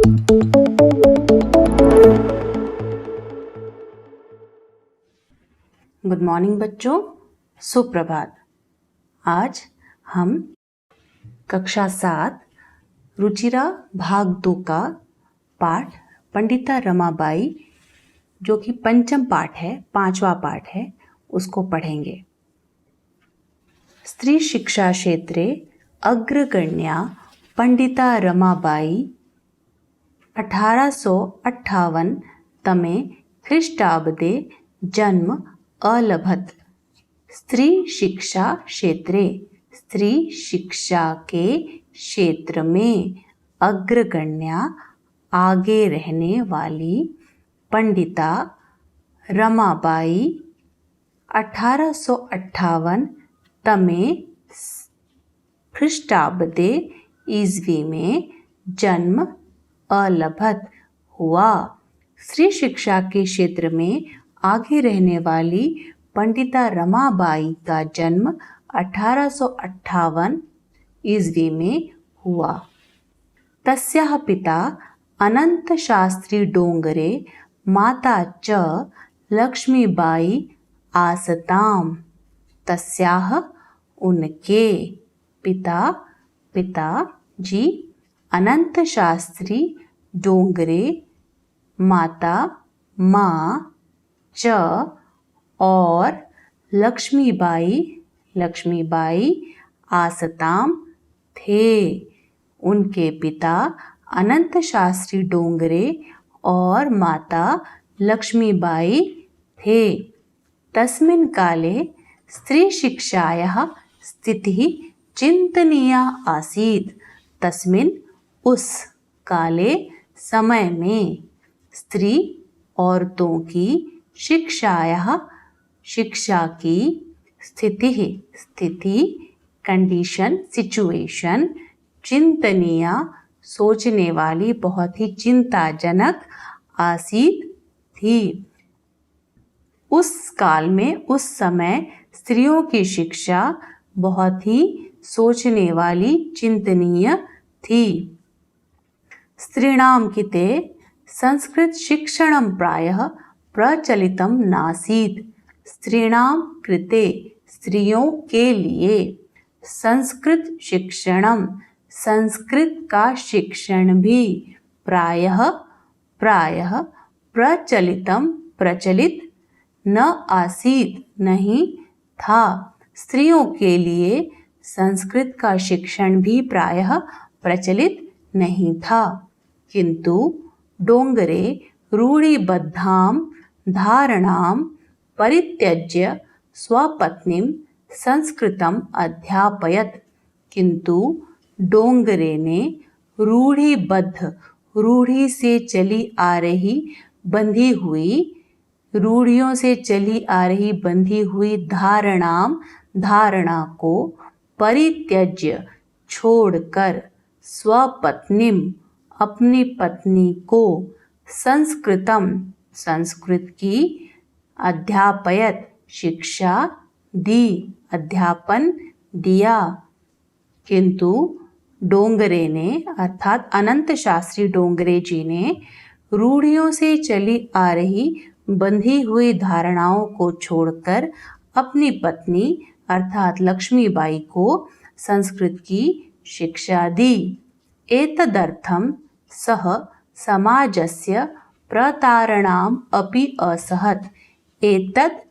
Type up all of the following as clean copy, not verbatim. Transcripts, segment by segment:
Good morning बच्चों, सुप्रभात। आज हम कक्षा 7 रुचिरा भाग 2 का पाठ पंडिता रमाबाई, जो कि पंचम पाठ है, 5वां पाठ है, उसको पढ़ेंगे। स्त्री शिक्षा क्षेत्रे अग्रगण्या पंडिता रमाबाई 1858 तमे ख्रीष्टाब्दे जन्म अलभत। स्त्री शिक्षा क्षेत्रे, स्त्री शिक्षा के क्षेत्र में अग्रगण्या आगे रहने वाली पंडिता रमाबाई 1858 तमे ख्रीष्टाब्दे ईस्वी में जन्म अलभत हुआ। स्त्री शिक्षा के क्षेत्र में आगे रहने वाली पंडिता रमाबाई का जन्म 1858 ईस्वी में हुआ। तस्याः पिता अनंत शास्त्री डोंगरे, माता च लक्ष्मीबाई आसताम। तस्याः उनके पिताजी अनंत शास्त्री डोंगरे, माता माँ च और लक्ष्मीबाई आसताम थे। उनके पिता अनंत शास्त्री डोंगरे और माता लक्ष्मीबाई थे। तस्मिन् काले स्त्री शिक्षायाः स्थितिः चिंतनीया आसीत्। तस्मिन् उस काले समय में स्त्री औरतों की शिक्षा की स्थिति कंडीशन, सिचुएशन, चिंतनीय सोचने वाली, बहुत ही चिंताजनक आसीत थी। उस काल में, उस समय स्त्रियों की शिक्षा बहुत ही सोचने वाली, चिंतनीय थी। स्त्रीणां कृते संस्कृत शिक्षणं प्रायः प्रचलितं नासीत्। स्त्रीणां कृते, स्त्रियों के लिए, संस्कृत शिक्षणं, संस्कृत का शिक्षण भी, प्रायः प्रचलित न आसीत्, नहीं था। स्त्रियों के लिए संस्कृत का शिक्षण भी प्रायः प्रचलित नहीं था। किंतु डोंगरे रूढ़िबद्धां धारणां परित्यज्य स्वपत्नीं संस्कृतम् अध्यापयत्। किंतु डोंगरे ने रूढ़ी से चली आ रही, रूढ़ियों से चली आ रही बंधी हुई धारणा को परित्यज्य, छोड़कर, स्वपत्नीं, अपनी पत्नी को, संस्कृतम, संस्कृत की, अध्यापयत, शिक्षा दी, अध्यापन दिया। किंतु डोंगरे ने, अर्थात अनंत शास्त्री डोंगरे जी ने, रूढ़ियों से चली आ रही बंधी हुई धारणाओं को छोड़कर अपनी पत्नी अर्थात लक्ष्मीबाई को संस्कृत की शिक्षा दी। एतदर्थं सः समाजस्य प्रतारणाम् अपि असहत्। एतद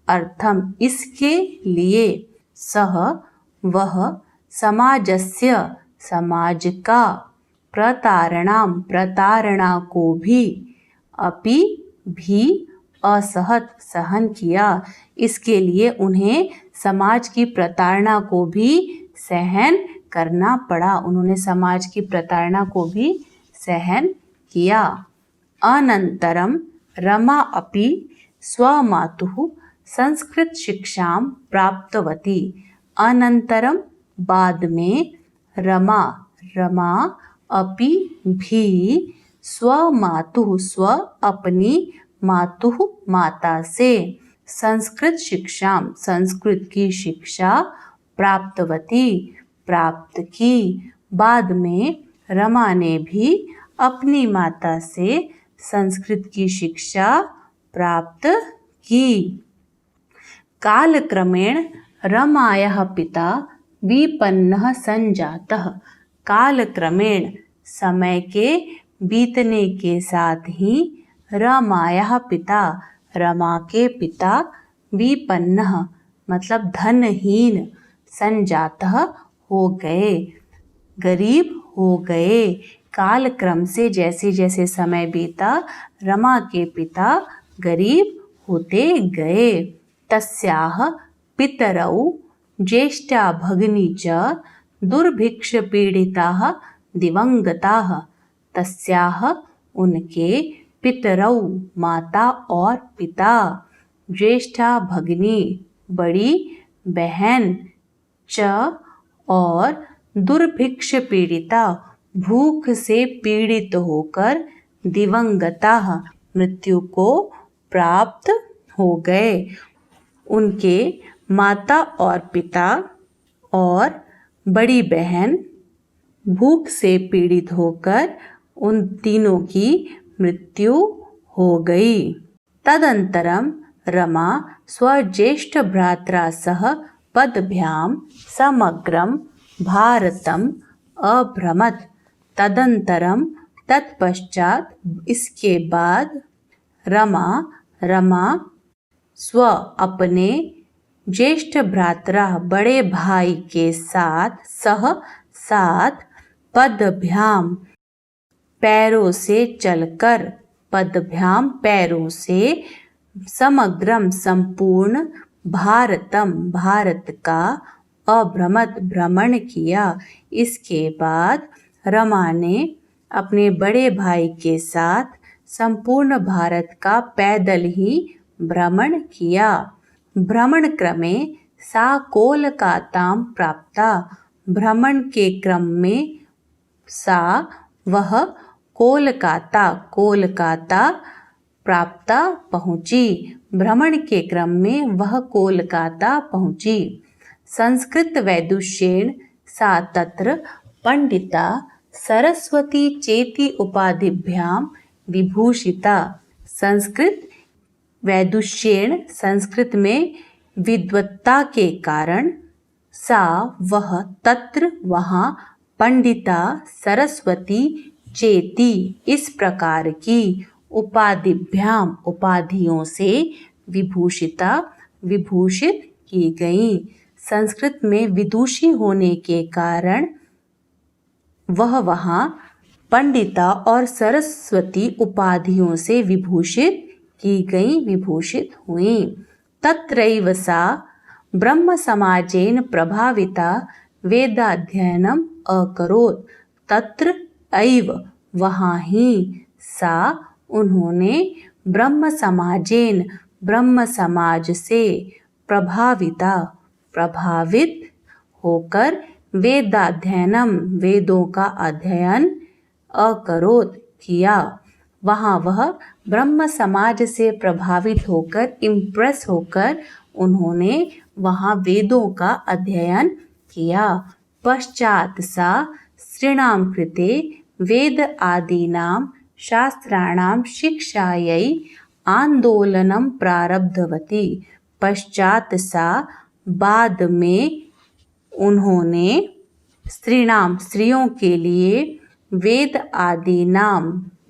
अर्थम, इसके लिए, सह, वह, समाजस्य, समाज का, प्रतारणाम, प्रतारणा को भी, अपि, भी, असहत, सहन किया। इसके लिए उन्हें समाज की प्रताड़ना को भी सहन करना पड़ा। उन्होंने समाज की प्रताड़ना को भी सहन किया। अनंतरम रमा अपि स्वमातुः संस्कृत शिक्षां प्राप्तवती। अनंतरम, बाद में, रमा अपि भी, स्वमातुः, स्व, अपनी, मातुः, माता से, संस्कृत शिक्षां, संस्कृत की शिक्षा, प्राप्तवती, प्राप्त की। बाद में रमा ने भी अपनी माता से संस्कृत की शिक्षा प्राप्त की। कालक्रमेण रमायाः पिता विपन्नः संजातः। कालक्रमेण समय के बीतने के साथ ही रमायाः पिता रमा के पिता विपन्नः मतलब धनहीन संजातः हो गए, गरीब हो गए। कालक्रम से जैसे जैसे समय बीता रमा के पिता गरीब होते गए। तस्याः पितरौ ज्येष्ठा भगिनी च दुर्भिक्षपीडिताः दिवंगताः। तस्याः उनके पितरौ माता और पिता, ज्येष्ठा भगिनी बड़ी बहन, च और दुर्भिक्ष पीड़िता भूख से पीड़ित होकर, दिवंगताः मृत्यु को प्राप्त हो गए। उनके माता और पिता और बड़ी बहन भूख से पीड़ित होकर उन तीनों की मृत्यु हो गई। तदंतरम रमा स्वज्येष्ठ भ्रात्रा सह पदभ्याम समग्रम भारतम अभ्रमत। तदंतरम तत्पश्चात इसके बाद रमा स्व अपने ज्येष्ठ भ्रात्रा बड़े भाई के साथ पदभ्याम पैरों से चलकर, पदभ्याम पैरों से, समग्रम संपूर्ण, भारतम भारत का, अभ्रमत भ्रमण किया। इसके बाद रमा ने अपने बड़े भाई के साथ संपूर्ण भारत का पैदल ही भ्रमण किया। भ्रमण क्रमे सा कोलकातां प्राप्ता। भ्रमण के क्रम में सा वह कोलकाता प्राप्ता पहुँची। भ्रमण के क्रम में वह कोलकाता पहुँची। संस्कृत वैदुष्येण सा तत्र पंडिता सरस्वती चेति उपाधिभ्यां विभूषिता। संस्कृत वैदुष्येण संस्कृत में विद्वत्ता के कारण, सा वह तत्र वहाँ, पंडिता सरस्वती चेति इस प्रकार की, उपाधिभ्याम उपाधियों से, विभूषिता विभूषित की गई। संस्कृत में विदुषी होने के कारण वह वहाँ पंडिता और सरस्वती उपाधियों से विभूषित की गई, विभूषित हुई। तत्रैव सा ब्रह्म समाजेन प्रभाविता वेदाध्ययनम अकरोत्। तत्र ऐव वहाँ ही, सा उन्होंने, ब्रह्म समाजेन ब्रह्म समाज से, प्रभाविता प्रभावित होकर, वेदाध्ययनम वेदों का अध्ययन, अकरोत् किया। वहाँ वह ब्रह्म समाज से प्रभावित होकर, इम्प्रेस होकर उन्होंने वहाँ वेदों का अध्ययन किया। पश्चात सा स्त्रीणां कृते वेद आदीनां शास्त्राणां शिक्षायै आंदोलनं प्रारब्धवती। पश्चात सा बाद में उन्होंने स्त्रियों के लिए वेद आदीनां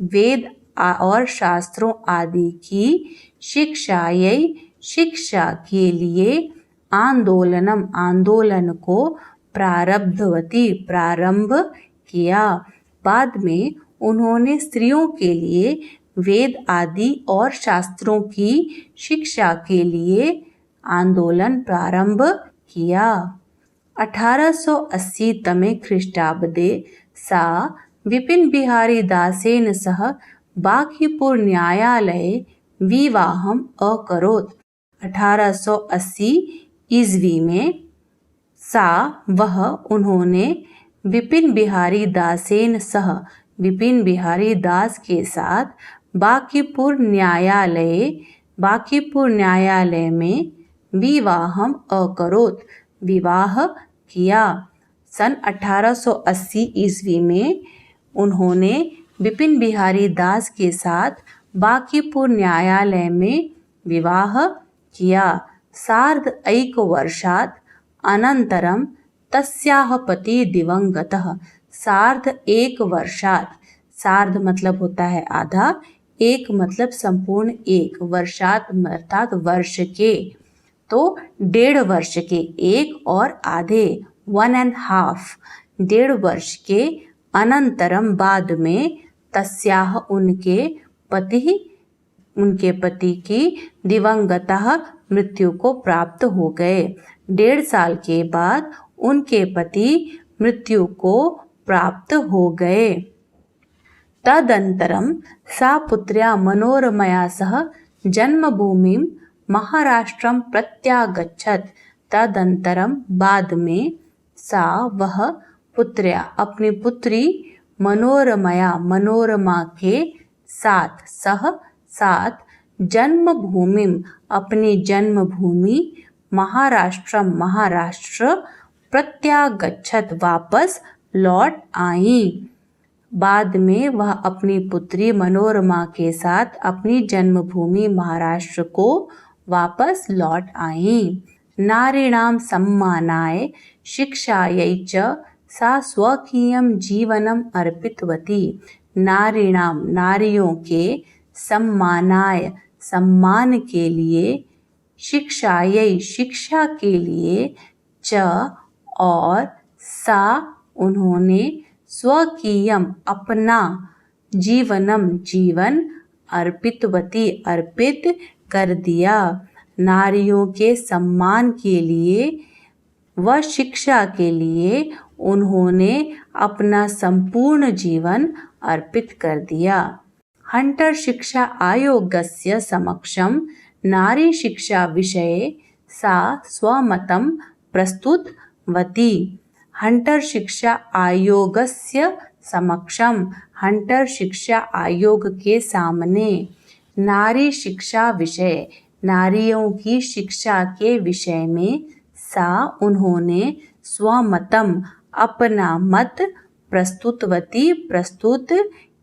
वेद और शास्त्रों आदि की शिक्षायै शिक्षा के लिए आंदोलन को प्रारब्धवती प्रारंभ किया। बाद में उन्होंने स्त्रियों के लिए वेद आदि और शास्त्रों की शिक्षा के लिए आंदोलन प्रारंभ किया। 1880 तमे ख्रीष्टाब्दे सा विपिन बिहारी दासेन सह बांकीपुर न्यायालये विवाहम् अकरोत्। 1880 ईस्वी में सा वह उन्होंने विपिन बिहारी दासेन सह विपिन बिहारी दास के साथ बांकीपुर न्यायालय में विवाहम् अकरोत् विवाह किया। सन 1880 ईस्वी में उन्होंने विपिन बिहारी दास के साथ बांकीपुर न्यायालय में विवाह किया। सार्ध एकवर्षात् अनन्तरं तस्याः पति दिवंगतः। सार्ध एक वर्षात्, सार्ध मतलब होता है आधा, एक मतलब संपूर्ण एक, वर्षात् अर्थात वर्ष के, तो 1.5 वर्ष के, एक और आधे 1.5, 1.5 वर्ष के अनंतरम बाद में तस्याह उनके पति की दिवंगतः मृत्यु को प्राप्त हो गए। 1.5 साल के बाद उनके पति मृत्यु को प्राप्त हो गए। तदंतरम सा पुत्र्या मनोरमया सह जन्मभूमिं महाराष्ट्रम प्रत्यागच्छत। तदंतरम बाद में सा वह पुत्र्या अपनी पुत्री मनोरमा के साथ जन्मभूमि अपनी जन्मभूमि महाराष्ट्र प्रत्यागच्छत वापस लौट आई। बाद में वह अपनी पुत्री मनोरमा के साथ अपनी जन्मभूमि महाराष्ट्र को वापस लौट आई। नारीणां सम्मानाय शिक्षायै च सा स्वकीयं जीवनम अर्पितवती। नारियों के सम्मानाय सम्मान के लिए, शिक्षायै शिक्षा के लिए, च और सा उन्होंने, स्वकीयम अपना, जीवन अर्पितवती अर्पित कर दिया। नारियों के सम्मान के लिए व शिक्षा के लिए उन्होंने अपना संपूर्ण जीवन अर्पित कर दिया। हंटर शिक्षा आयोगस्य समक्षम नारी शिक्षा विषये सा स्वमतं प्रस्तुतवती। हंटर शिक्षा आयोगस्य समक्षम, हंटर शिक्षा आयोग के सामने, नारी शिक्षा विषय, नारियों की शिक्षा के विषय में, सा उन्होंने, स्वमतम अपना मत, प्रस्तुतवती प्रस्तुत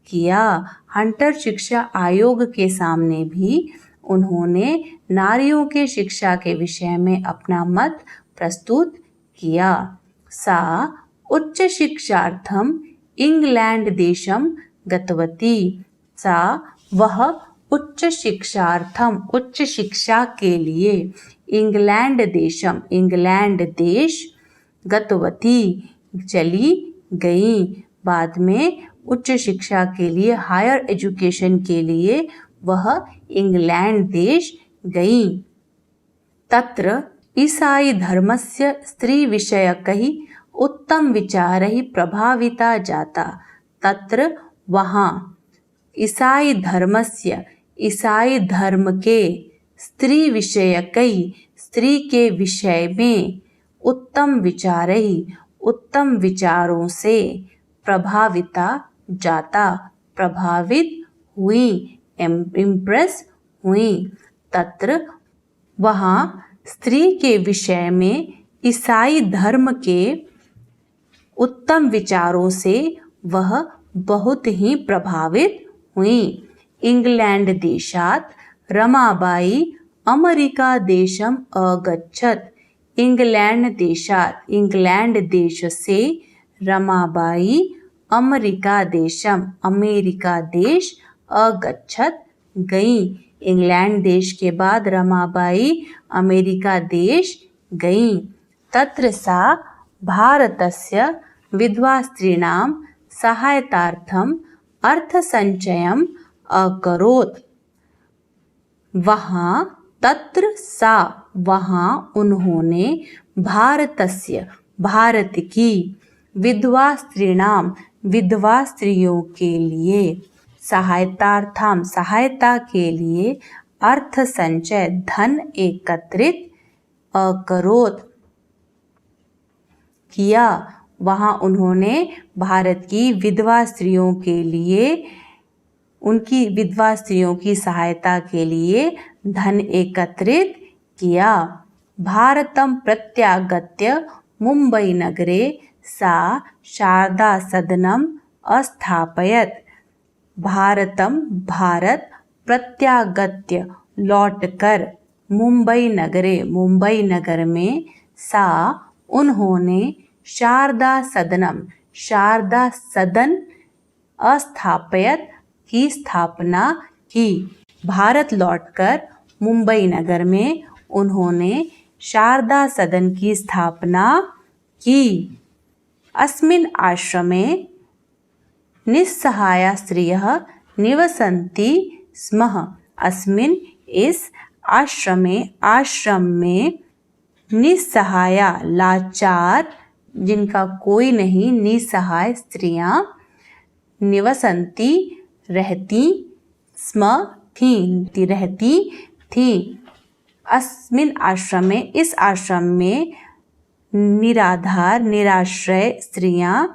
किया। हंटर शिक्षा आयोग के सामने भी उन्होंने नारियों के शिक्षा के विषय में अपना मत प्रस्तुत किया। सा उच्च शिक्षार्थम इंग्लैंड देशम गतवती। सा वह उच्च शिक्षार्थम उच्च शिक्षा के लिए इंग्लैंड देश गतवती चली गई। बाद में उच्च शिक्षा के लिए, हायर एजुकेशन के लिए वह इंग्लैंड देश गई। तत्र ईसाई धर्मस्य स्त्री विषयकैः उत्तम विचारैः प्रभाविता जाता। तत्र वहाँ ईसाई धर्म के, स्त्री विषयकैः स्त्री के विषय में, उत्तम विचारों से, प्रभाविता जाता प्रभावित हुई, इम्प्रेस हुई। तत्र वहाँ स्त्री के विषय में ईसाई धर्म के उत्तम विचारों से वह बहुत ही प्रभावित हुई। इंग्लैंड देशात् रमाबाई अमेरिका देशम अगच्छत। इंग्लैंड देश से रमाबाई अमेरिका देश अगच्छत गई। इंग्लैंड देश के बाद रमाबाई अमेरिका देश गई। तत्र सा भारतस्य विधवा स्त्रीणां सहायतार्थम अर्थसंचयम् अकरोत्। वहाँ उन्होंने भारत की विधवा स्त्रियों के लिए, सहायता के लिए, अर्थ संचय धन एकत्रित, अकरोत् किया। वहाँ उन्होंने भारत की विधवा स्त्रियों के लिए, उनकी विधवा स्त्रियों की सहायता के लिए धन एकत्रित किया। भारतं प्रत्यागत्य मुंबई नगरे सा शारदा सदनम अस्थापयत। भारतम भारत प्रत्यागत्य लौटकर मुंबई नगरे मुंबई नगर में सा उन्होंने शारदा सदनम शारदा सदन अस्थापयत की स्थापना की। भारत लौटकर मुंबई नगर में उन्होंने शारदा सदन की स्थापना की। अस्मिन् आश्रमे निस्सहाया स्त्रियः निवसन्ति स्म। अस्मिन् इस आश्रम में निस्सहाया लाचार जिनका कोई नहीं निसहाय स्त्रियां निवसन्ति रहती स्म रहती थी। अस्मिन् आश्रम में इस आश्रम में निराधार निराश्रय स्त्रियां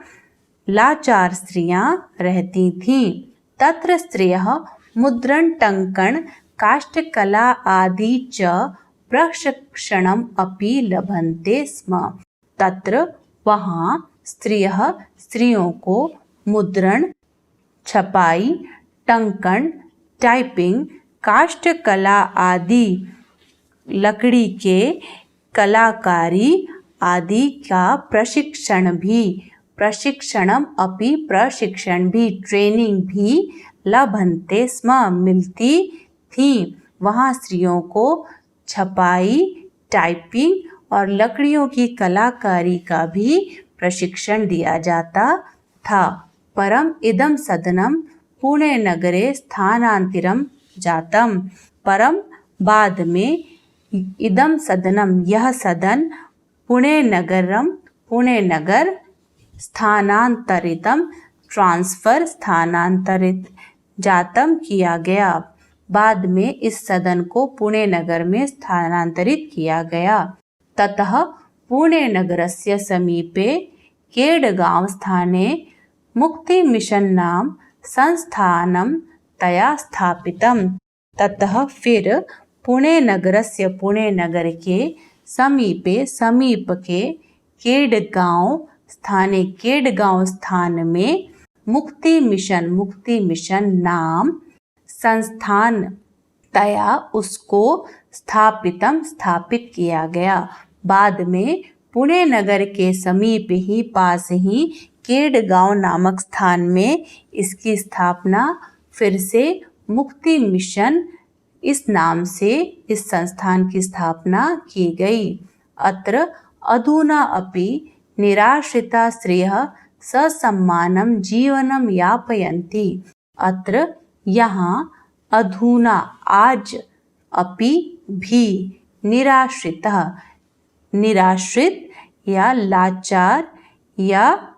लाचार स्त्रियां रहती थीं। तत्र स्त्रियः मुद्रण टंकन काष्ठकला आदि च प्रशिक्षणम् अपि लभन्ते स्म। तत्र वहाँ स्त्रियों को मुद्रण छपाई टंकन टाइपिंग काष्ठकला आदि लकड़ी के कलाकारी आदि का प्रशिक्षण भी ट्रेनिंग भी लभन्ते स्म मिलती थी। वहाँ स्त्रियों को छपाई टाइपिंग और लकड़ियों की कलाकारी का भी प्रशिक्षण दिया जाता था। परम इदम सदनम पुणे नगरे स्थानांतरम जातम। परम बाद में इदम सदनम यह सदन पुणे नगर स्थानांतरितम स्थानांतरित जातम किया गया। बाद में इस सदन को पुणे नगर में स्थानांतरित किया गया। ततः पुणे नगरस्य समीपे केडगांव स्थाने मुक्ति मिशन नाम संस्थानम तया स्थापितम। ततः फिर पुणे नगर के समीप के केडगांव स्थान में मुक्ति मिशन नाम संस्थान तया उसको स्थापित किया गया। बाद में पुणे नगर के समीप ही पास ही केडगांव नामक स्थान में इसकी स्थापना फिर से मुक्ति मिशन इस नाम से इस संस्थान की स्थापना की गई। अत्र अधुना अपि निराश्रिता स्त्रियः ससम्मानं जीवनं यापयन्ति। अत्र यहाँ अधुना आज अपि भी निराश्रित या लाचार या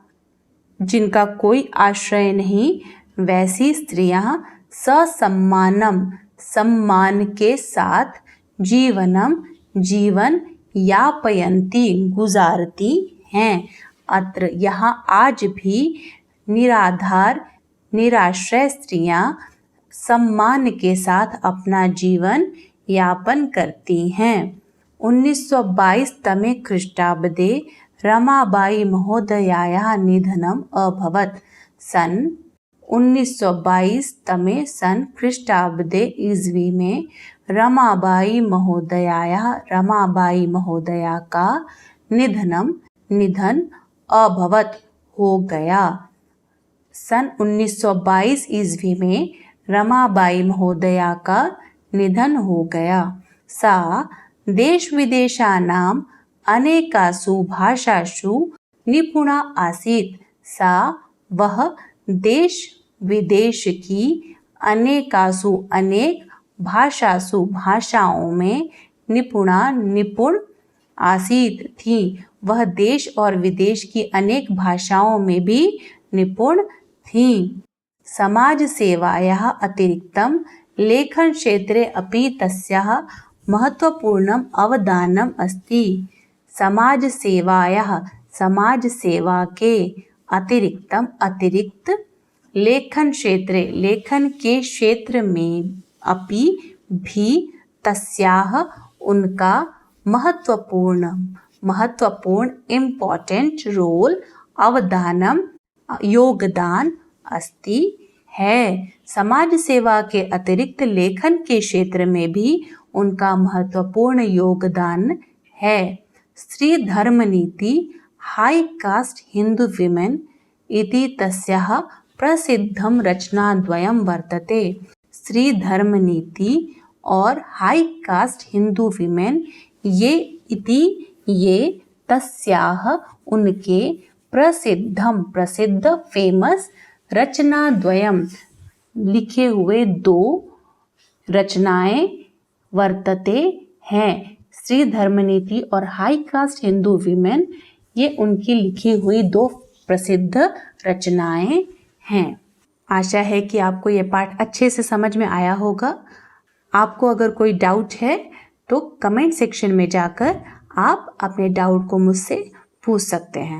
जिनका कोई आश्रय नहीं वैसी स्त्रियां सम्मान के साथ जीवन यापयन्ति गुजारती हैं। अत्र यहाँ आज भी निराधार निराश्रय स्त्रियां सम्मान के साथ अपना जीवन यापन करती हैं। 1922 तमे ख्रीष्टाब्दे रमाबाई महोदयायाः निधनम् अभवत्। सन 1922 तमे सन ख्रीष्टाब्दे ईस्वी में रमाबाई महोदया का निधन अभवत हो गया। सन 1922 ईस्वी में रमाबाई महोदया का निधन हो गया। सा देश विदेशानां अनेकासु भाषासु निपुणा आसीत्। सा वह देश विदेश की अनेक भाषाओं में निपुण आसीत् थी। वह देश और विदेश की अनेक भाषाओं में भी निपुण थी। समाज सेवायाः अतिरिक्तं लेखन क्षेत्रे अपि तस्याः महत्वपूर्णम् अवदानम् अस्ति। समाज सेवा के अतिरिक्त लेखन के क्षेत्र में अपि भी तस्याः उनका महत्वपूर्ण इम्पोर्टेंट रोल योगदान अस्ति है। समाज सेवा के अतिरिक्त लेखन के क्षेत्र में भी उनका महत्वपूर्ण योगदान है। स्त्री धर्म नीति हाई कास्ट हिंदू विमेन इति तस्याः प्रसिद्धं रचनाद्वयं वर्तते। स्त्री धर्म नीति और हाई कास्ट हिंदू विमेन ये तस्याः उनके प्रसिद्ध फेमस रचनाद्वयम लिखे हुए 2 रचनाएं वर्तते हैं। स्त्री धर्मनीति और हाई कास्ट हिंदू विमेन ये उनकी लिखी हुई 2 प्रसिद्ध रचनाएं हैं। आशा है कि आपको ये पाठ अच्छे से समझ में आया होगा। आपको अगर कोई डाउट है तो कमेंट सेक्शन में जाकर आप अपने डाउट को मुझसे पूछ सकते हैं।